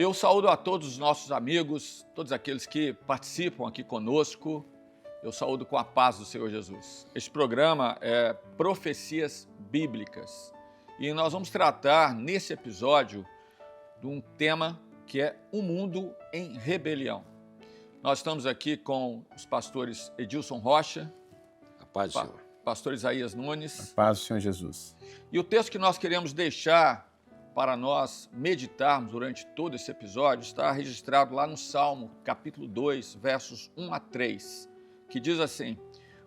eu saúdo a todos os nossos amigos, todos aqueles que participam aqui conosco. Eu saúdo com a paz do Senhor Jesus. Este programa é Profecias Bíblicas e nós vamos tratar nesse episódio de um tema que é o mundo em rebelião. Nós estamos aqui com os pastores Edilson Rocha, A paz do Senhor. pastor Isaías Nunes. A paz do Senhor Jesus. E o texto que nós queremos deixar para nós meditarmos durante todo esse episódio está registrado lá no Salmo, capítulo 2, versos 1 a 3, que diz assim: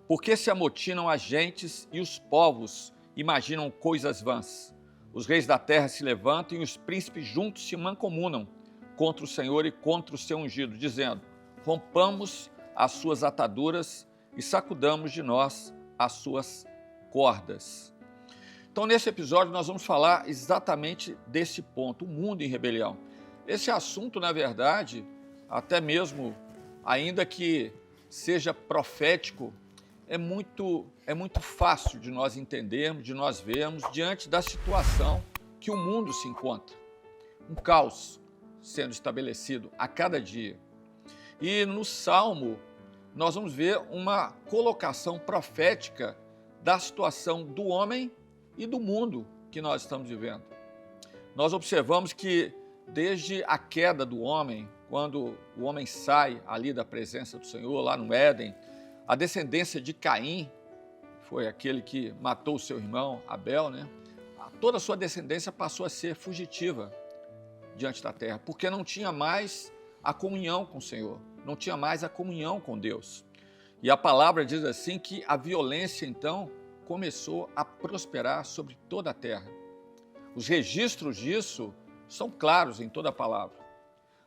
Porque se amotinam as gentes e os povos imaginam coisas vãs. Os reis da terra se levantam e os príncipes juntos se mancomunam contra o Senhor e contra o seu ungido, dizendo: Rompamos as suas ataduras e sacudamos de nós as suas cordas. Então, nesse episódio, nós vamos falar exatamente desse ponto, o mundo em rebelião. Esse assunto, na verdade, até mesmo, ainda que seja profético, é muito fácil de nós entendermos, de nós vermos, diante da situação que o mundo se encontra. Um caos sendo estabelecido a cada dia. E no Salmo, nós vamos ver uma colocação profética da situação do homem e do mundo que nós estamos vivendo. Nós observamos que desde a queda do homem, quando o homem sai ali da presença do Senhor, lá no Éden, a descendência de Caim, foi aquele que matou o seu irmão Abel, né? Toda a sua descendência passou a ser fugitiva diante da terra, porque não tinha mais a comunhão com o Senhor, não tinha mais a comunhão com Deus. E a palavra diz assim que a violência, então, começou a prosperar sobre toda a terra. Os registros disso são claros em toda a palavra.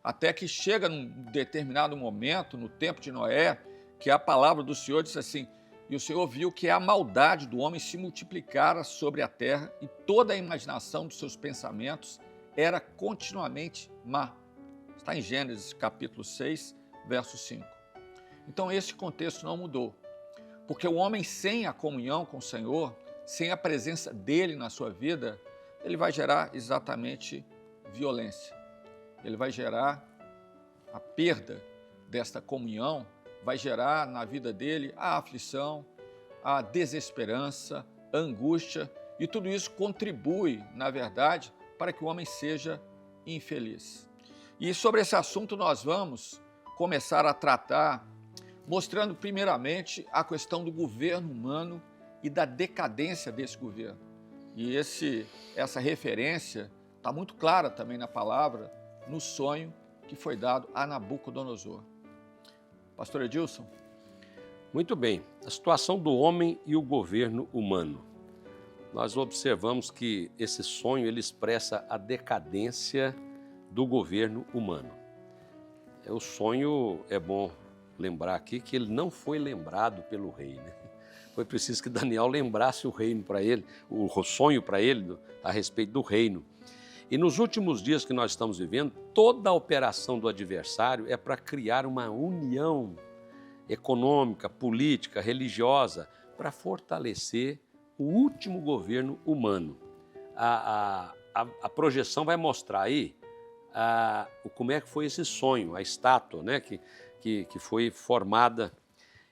Até que chega num determinado momento, no tempo de Noé, que a palavra do Senhor diz assim: E o Senhor viu que a maldade do homem se multiplicara sobre a terra e toda a imaginação dos seus pensamentos era continuamente má. Está em Gênesis capítulo 6, verso 5. Então esse contexto não mudou. Porque o homem sem a comunhão com o Senhor, sem a presença dele na sua vida, ele vai gerar exatamente violência. Ele vai gerar a perda desta comunhão, vai gerar na vida dele a aflição, a desesperança, a angústia, e tudo isso contribui, na verdade, para que o homem seja infeliz. E sobre esse assunto nós vamos começar a tratar mostrando primeiramente a questão do governo humano e da decadência desse governo. E essa referência está muito clara também na palavra, no sonho que foi dado a Nabucodonosor. Pastor Edilson? Muito bem. A situação do homem e o governo humano. Nós observamos que esse sonho ele expressa a decadência do governo humano. O sonho, é bom lembrar aqui que ele não foi lembrado pelo rei, né? Foi preciso que Daniel lembrasse o reino para ele, o sonho para ele a respeito do reino. E nos últimos dias que nós estamos vivendo, toda a operação do adversário é para criar uma união econômica, política, religiosa, para fortalecer o último governo humano. A projeção vai mostrar aí como é que foi esse sonho, a estátua, né, que foi formada.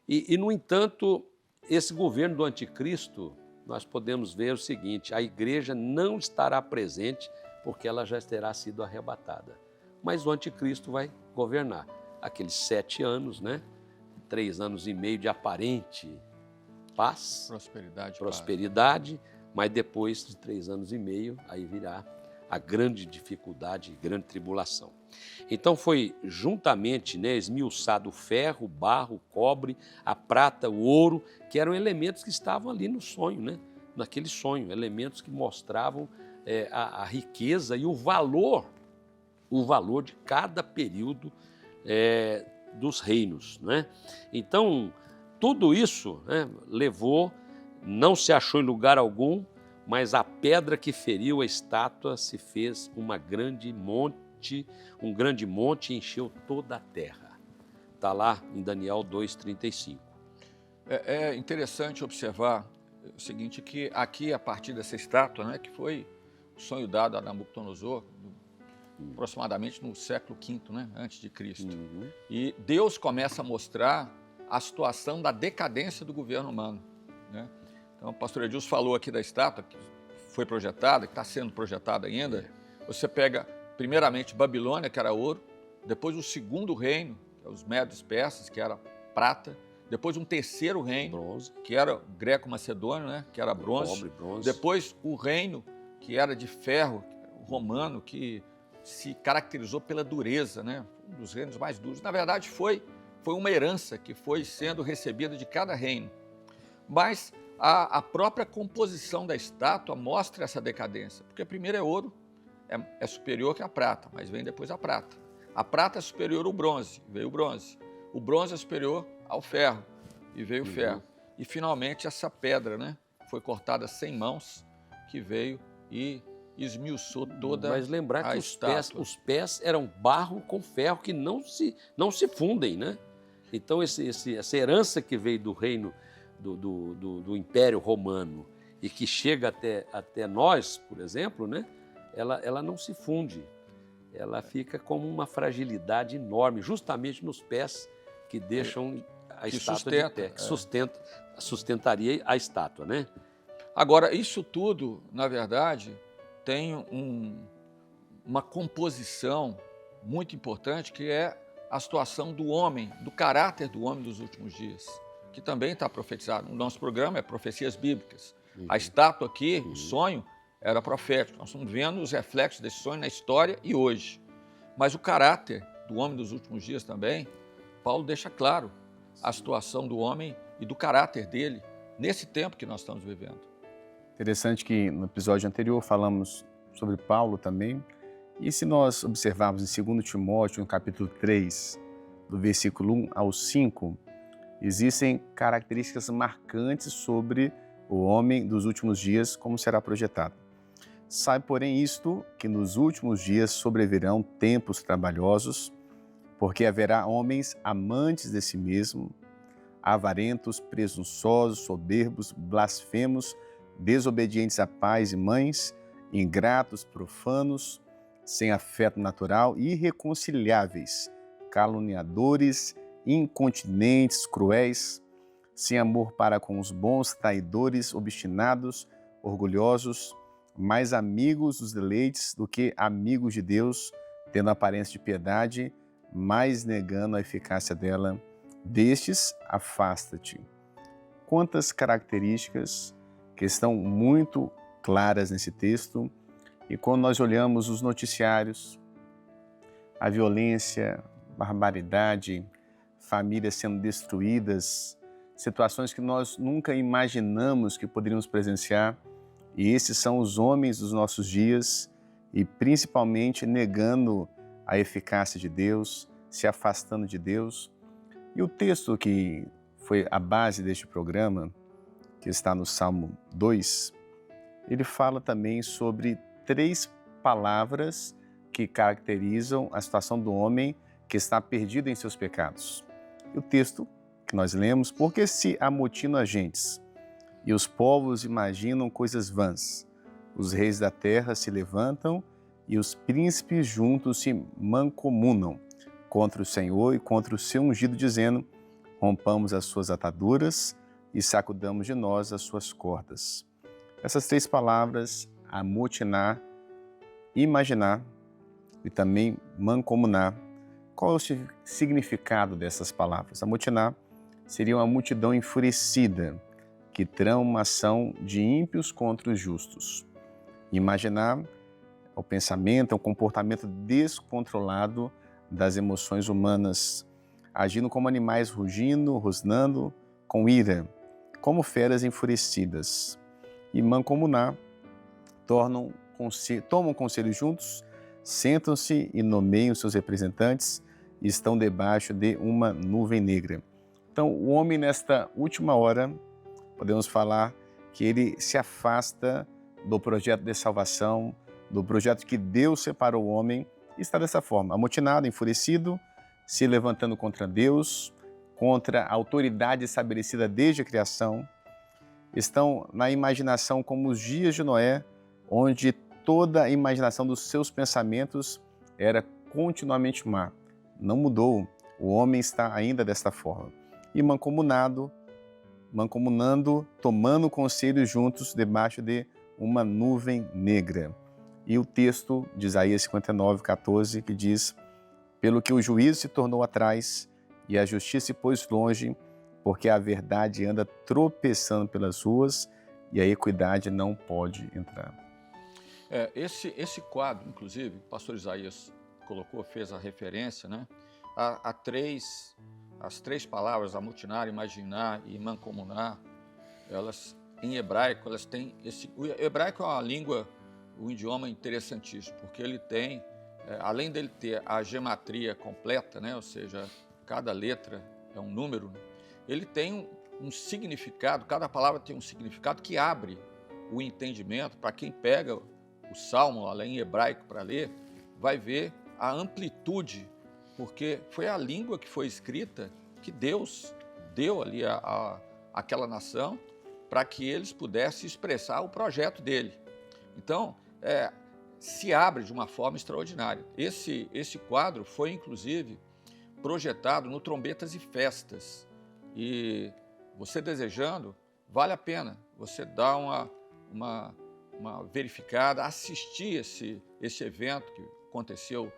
E, no entanto, esse governo do anticristo, nós podemos ver o seguinte: a igreja não estará presente porque ela já terá sido arrebatada. Mas o anticristo vai governar. Aqueles 7 anos, né? 3 anos e meio de aparente paz, prosperidade, mas depois de 3 anos e meio, aí virá a grande dificuldade, grande tribulação. Então foi juntamente, né, esmiuçado o ferro, o barro, o cobre, a prata, o ouro, que eram elementos que estavam ali no sonho, né? Naquele sonho, elementos que mostravam a riqueza e o valor de cada período dos reinos, né? Então, tudo isso, né, levou, não se achou em lugar algum, mas a pedra que feriu a estátua se fez um grande monte e encheu toda a terra. Está lá em Daniel 2:35. É interessante observar o seguinte, que aqui, a partir dessa estátua, né, que foi o sonho dado a Nabucodonosor, aproximadamente no século V, né, antes de Cristo. Uhum. E Deus começa a mostrar a situação da decadência do governo humano, né? Então, o pastor Edilson falou aqui da estátua que foi projetada, que está sendo projetada ainda. Você pega, primeiramente, Babilônia, que era ouro, depois o segundo reino, que é os Medos Persas, que era prata, depois um terceiro reino, Bronze. que era greco-macedônio, né, que era bronze, Cobre, bronze. depois o reino, que era de ferro, o romano, que se caracterizou pela dureza, né, um dos reinos mais duros. Na verdade, foi uma herança que foi sendo recebida de cada reino. Mas a própria composição da estátua mostra essa decadência, porque primeiro é ouro, é superior que a prata, mas vem depois a prata. A prata é superior ao bronze, veio o bronze. O bronze é superior ao ferro, e veio o ferro. E finalmente essa pedra, né, foi cortada sem mãos, que veio e esmiuçou toda Mas lembrar a que estátua. os pés eram barro com ferro que não se fundem, né? Então essa herança que veio do reino do Império Romano e que chega até nós, por exemplo, né? Ela não se funde. Ela fica como uma fragilidade enorme, justamente nos pés que deixam a estátua de pé, que sustentaria a estátua, né? Agora, isso tudo, na verdade, tem uma composição muito importante, que é a situação do homem, do caráter do homem dos últimos dias, que também está profetizado. O nosso programa é Profecias Bíblicas. A estátua aqui, o sonho, era profético. Nós estamos vendo os reflexos desse sonho na história e hoje. Mas o caráter do homem dos últimos dias também, Paulo deixa claro a situação do homem e do caráter dele nesse tempo que nós estamos vivendo. Interessante que no episódio anterior falamos sobre Paulo também. E se nós observarmos em 2 Timóteo, no capítulo 3, do versículo 1 ao 5, existem características marcantes sobre o homem dos últimos dias, como será projetado. Sabe, porém, isto, que nos últimos dias sobrevirão tempos trabalhosos, porque haverá homens amantes de si mesmo, avarentos, presunçosos, soberbos, blasfemos, desobedientes a pais e mães, ingratos, profanos, sem afeto natural, irreconciliáveis, caluniadores, incontinentes, cruéis, sem amor para com os bons, traidores, obstinados, orgulhosos, mais amigos dos deleites do que amigos de Deus, tendo aparência de piedade, mas negando a eficácia dela. Destes, afasta-te. Quantas características que estão muito claras nesse texto, e quando nós olhamos os noticiários, a violência, barbaridade, famílias sendo destruídas, situações que nós nunca imaginamos que poderíamos presenciar, e esses são os homens dos nossos dias, e principalmente negando a eficácia de Deus, se afastando de Deus. E o texto que foi a base deste programa, que está no Salmo 2, ele fala também sobre 3 palavras que caracterizam a situação do homem que está perdido em seus pecados. E o texto que nós lemos: porque se amotinam as gentes, e os povos imaginam coisas vãs, os reis da terra se levantam, e os príncipes juntos se mancomunam contra o Senhor e contra o seu ungido, dizendo: rompamos as suas ataduras e sacudamos de nós as suas cordas. Essas 3 palavras, amotinar, imaginar e também mancomunar. Qual é o significado dessas palavras? Amotinar seria uma multidão enfurecida que trama uma ação de ímpios contra os justos. Imaginar é o pensamento, é um comportamento descontrolado das emoções humanas, agindo como animais rugindo, rosnando, com ira, como feras enfurecidas. E mancomunar, tomam conselho juntos, sentam-se e nomeiam seus representantes e estão debaixo de uma nuvem negra. Então, o homem nesta última hora, podemos falar que ele se afasta do projeto de salvação, do projeto que Deus separou o homem, e está dessa forma, amotinado, enfurecido, se levantando contra Deus, contra a autoridade estabelecida desde a criação. Estão na imaginação como os dias de Noé, onde toda a imaginação dos seus pensamentos era continuamente má. Não mudou. O homem está ainda desta forma. E mancomunando, tomando conselho juntos debaixo de uma nuvem negra. E o texto de Isaías 59:14, que diz: pelo que o juízo se tornou atrás e a justiça se pôs longe, porque a verdade anda tropeçando pelas ruas e a equidade não pode entrar. Esse quadro, inclusive, o pastor Isaías fez a referência, né? As três palavras, amotinar, imaginar e mancomunar, elas, em hebraico, elas têm o hebraico é uma língua, um idioma interessantíssimo, porque ele tem, além dele ter a gematria completa, né? Ou seja, cada letra é um número, ele tem um significado, cada palavra tem um significado que abre o entendimento para quem pega o Salmo, além em hebraico para ler, vai ver a amplitude, porque foi a língua que foi escrita que Deus deu ali àquela nação para que eles pudessem expressar o projeto dele. Então, se abre de uma forma extraordinária. Esse quadro foi, inclusive, projetado no Trombetas e Festas. E você desejando, vale a pena você dar uma verificada, assistir esse evento que aconteceu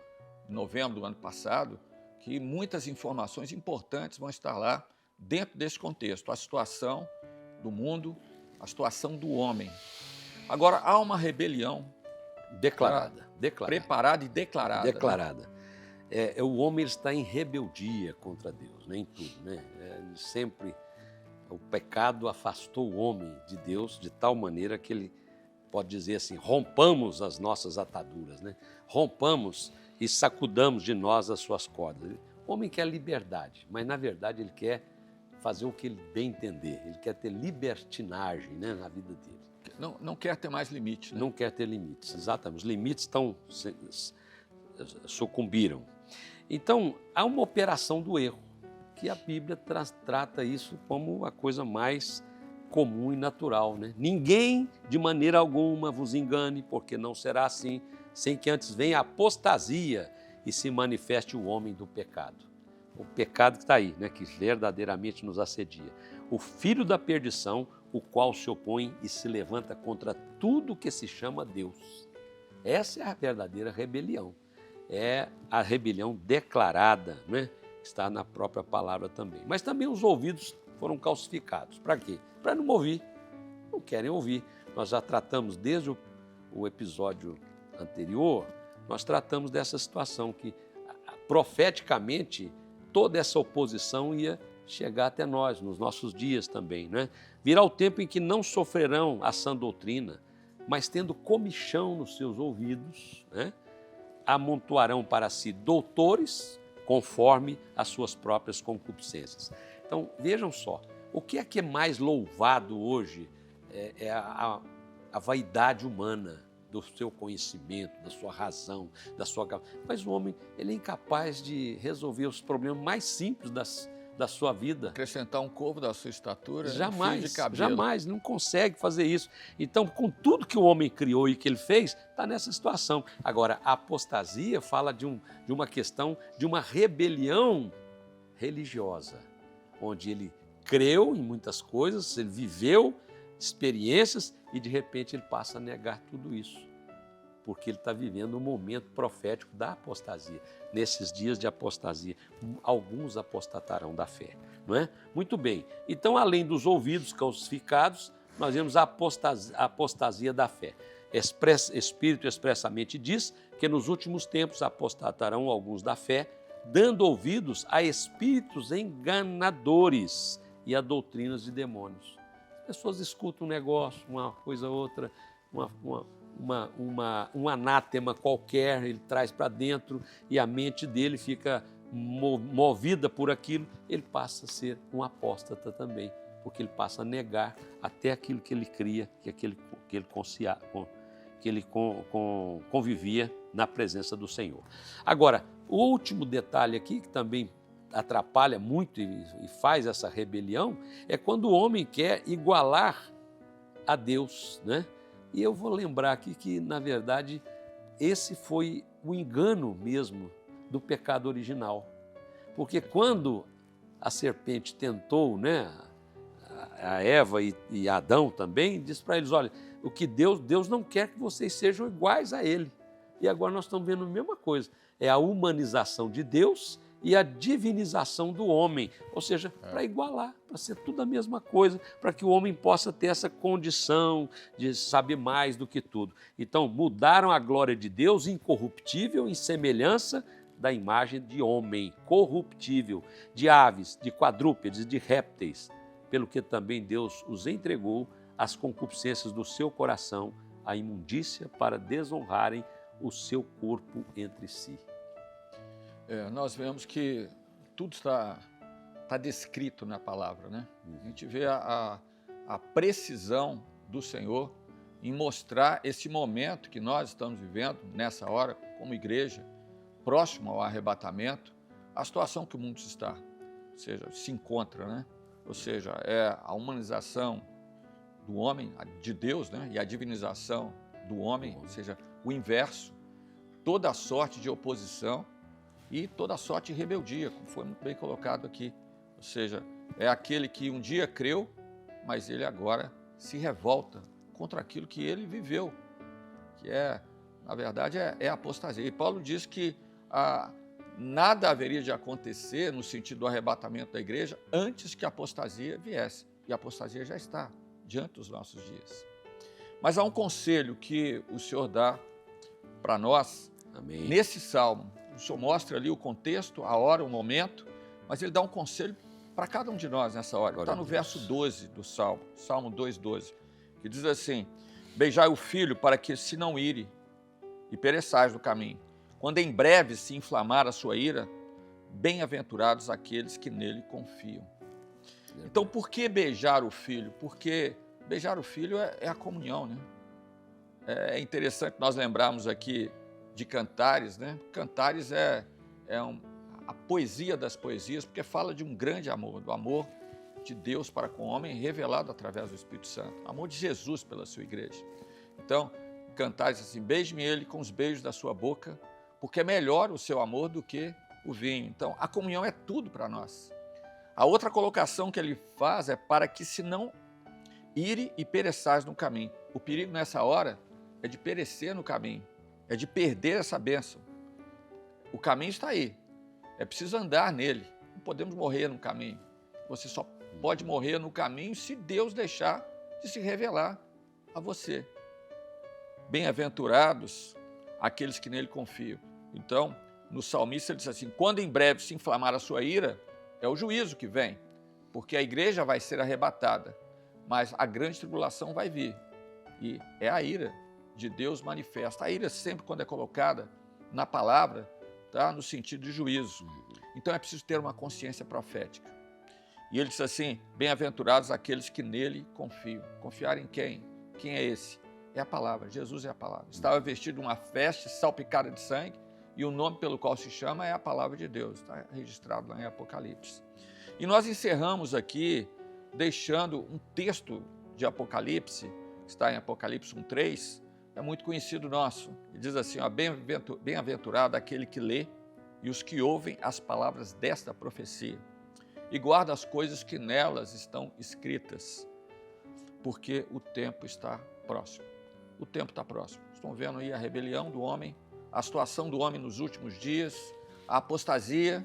em novembro do ano passado, que muitas informações importantes vão estar lá dentro desse contexto, a situação do mundo, a situação do homem. Agora, há uma rebelião Declarada. preparada e declarada. Declarada. Né? O homem está em rebeldia contra Deus, né? Em tudo. Né? Sempre o pecado afastou o homem de Deus de tal maneira que ele pode dizer assim, rompamos as nossas ataduras, né? Rompamos e sacudamos de nós as suas cordas. O homem quer liberdade, mas na verdade ele quer fazer o que ele bem entender, ele quer ter libertinagem, né, na vida dele. Não quer ter mais limites. Né? Não quer ter limites, exatamente. Os limites sucumbiram. Então, há uma operação do erro, que a Bíblia trata isso como a coisa mais comum e natural. Né? Ninguém, de maneira alguma, vos engane, porque não será assim, sem que antes venha a apostasia e se manifeste o homem do pecado. O pecado que está aí, né, que verdadeiramente nos assedia. O filho da perdição, o qual se opõe e se levanta contra tudo que se chama Deus. Essa é a verdadeira rebelião. É a rebelião declarada, né? Está na própria palavra também. Mas também os ouvidos foram calcificados. Para quê? Para não ouvir. Não querem ouvir. Nós já tratamos desde o episódio anterior, nós tratamos dessa situação que profeticamente toda essa oposição ia chegar até nós, nos nossos dias também, né? Virá o tempo em que não sofrerão a sã doutrina, mas tendo comichão nos seus ouvidos, né? Amontoarão para si doutores conforme as suas próprias concupiscências. Então, vejam só, o que é mais louvado hoje é a vaidade humana, do seu conhecimento, da sua razão, da sua... Mas o homem, ele é incapaz de resolver os problemas mais simples da sua vida. Acrescentar um corpo da sua estatura, jamais, fio de cabelo. Jamais, não consegue fazer isso. Então, com tudo que o homem criou e que ele fez, está nessa situação. Agora, a apostasia fala de uma questão, de uma rebelião religiosa, onde ele creu em muitas coisas, ele viveu experiências e, de repente, ele passa a negar tudo isso, porque ele está vivendo um momento profético da apostasia. Nesses dias de apostasia, alguns apostatarão da fé, não é? Muito bem. Então, além dos ouvidos calcificados, nós vemos a apostasia da fé. Espírito expressamente diz que nos últimos tempos apostatarão alguns da fé, dando ouvidos a espíritos enganadores e a doutrinas de demônios. As pessoas escutam um negócio, uma coisa outra, um anátema qualquer, ele traz para dentro e a mente dele fica movida por aquilo, ele passa a ser um apóstata também, porque ele passa a negar até aquilo que ele cria, que ele convivia na presença do Senhor. Agora, o último detalhe aqui, que também atrapalha muito e faz essa rebelião, é quando o homem quer igualar a Deus, né? E eu vou lembrar aqui que, na verdade, esse foi o engano mesmo do pecado original. Porque quando a serpente tentou, né, a Eva e Adão também, disse para eles, olha, o que Deus não quer que vocês sejam iguais a Ele. E agora nós estamos vendo a mesma coisa, é a humanização de Deus e a divinização do homem, ou seja, para igualar, para ser tudo a mesma coisa, para que o homem possa ter essa condição de saber mais do que tudo. Então, mudaram a glória de Deus incorruptível em semelhança da imagem de homem, corruptível, de aves, de quadrúpedes, de répteis, pelo que também Deus os entregou às concupiscências do seu coração, à imundícia, para desonrarem o seu corpo entre si. Nós vemos que tudo está descrito na palavra, né? A gente vê a precisão do Senhor em mostrar esse momento que nós estamos vivendo nessa hora, como igreja, próximo ao arrebatamento, a situação que o mundo está, ou seja, se encontra, né? Ou seja, é a humanização do homem, de Deus, né? E a divinização do homem, ou seja, o inverso, toda a sorte de oposição e toda a sorte de rebeldia, como foi muito bem colocado aqui. Ou seja, é aquele que um dia creu, mas ele agora se revolta contra aquilo que ele viveu, que na verdade, é a apostasia. E Paulo diz que nada haveria de acontecer no sentido do arrebatamento da igreja antes que a apostasia viesse. E a apostasia já está diante dos nossos dias. Mas há um conselho que o Senhor dá para nós. Amém. Nesse salmo. O Senhor mostra ali o contexto, a hora, o momento, mas ele dá um conselho para cada um de nós nessa hora. Está no verso 12 do Salmo, Salmo 2:12, que diz assim: beijai o filho para que se não ire e pereçais no caminho. Quando em breve se inflamar a sua ira, bem-aventurados aqueles que nele confiam. Então, por que beijar o filho? Porque beijar o filho é a comunhão, né? É interessante nós lembrarmos aqui de Cantares, né? Cantares é a poesia das poesias, porque fala de um grande amor, do amor de Deus para com o homem, revelado através do Espírito Santo, o amor de Jesus pela sua igreja. Então, Cantares assim: beije-me ele com os beijos da sua boca, porque é melhor o seu amor do que o vinho. Então, a comunhão é tudo para nós. A outra colocação que ele faz é para que se não ire e pereçais no caminho. O perigo nessa hora é de perecer no caminho, é de perder essa bênção. O caminho está aí, é preciso andar nele, não podemos morrer no caminho. Você só pode morrer no caminho se Deus deixar de se revelar a você. Bem-aventurados aqueles que nele confiam. Então, no salmista ele diz assim: quando em breve se inflamar a sua ira, é o juízo que vem, porque a igreja vai ser arrebatada, mas a grande tribulação vai vir, e é a ira de Deus manifesta. A ira sempre, quando é colocada na palavra, está no sentido de juízo. Então é preciso ter uma consciência profética. E ele diz assim: bem-aventurados aqueles que nele confiam. Confiar em quem? Quem é esse? É a palavra, Jesus é a palavra. Estava vestido de uma veste salpicada de sangue, e o nome pelo qual se chama é a palavra de Deus, está registrado lá em Apocalipse. E nós encerramos aqui deixando um texto de Apocalipse, que está em Apocalipse 1:3, é muito conhecido nosso. Ele diz assim: ó, bem-aventurado aquele que lê e os que ouvem as palavras desta profecia e guarda as coisas que nelas estão escritas, porque o tempo está próximo. O tempo está próximo. Estão vendo aí a rebelião do homem, a situação do homem nos últimos dias, a apostasia,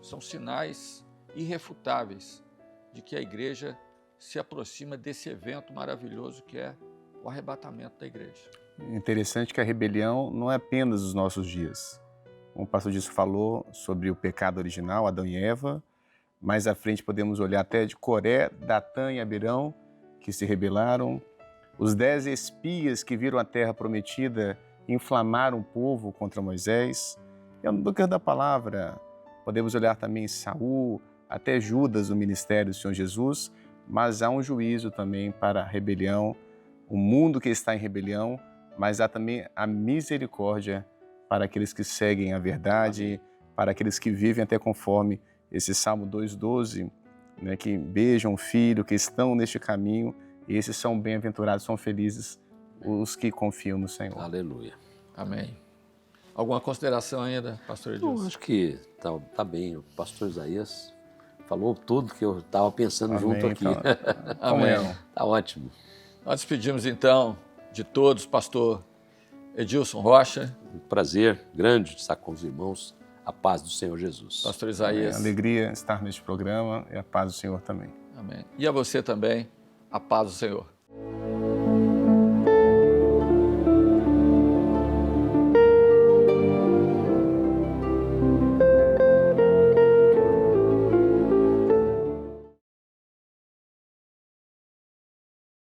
são sinais irrefutáveis de que a igreja se aproxima desse evento maravilhoso que é o arrebatamento da igreja. Interessante que a rebelião não é apenas os nossos dias. Como o pastor Disso falou sobre o pecado original, Adão e Eva, mais à frente podemos olhar até de Coré, Datã e Abirão, que se rebelaram, os 10 espias que viram a terra prometida inflamaram o povo contra Moisés. E no decorrer da palavra, podemos olhar também Saul, até Judas no ministério do Senhor Jesus, mas há um juízo também para a rebelião, o mundo que está em rebelião, mas há também a misericórdia para aqueles que seguem a verdade, para aqueles que vivem até conforme esse Salmo 2:12, né, que beijam o filho, que estão neste caminho, e esses são bem-aventurados, são felizes os que confiam no Senhor. Aleluia. Amém. Alguma consideração ainda, pastor Eu Edilson? acho que tá bem. O pastor Isaías falou tudo que eu estava pensando junto aqui. Então, Amém. comunhão. Tá ótimo. Nós despedimos então de todos, pastor Edilson Rocha, Um prazer grande de estar com os irmãos. A paz do Senhor Jesus. pastor É Isaías. alegria estar neste programa e a paz do Senhor também. Amém. E a você também, a paz do Senhor.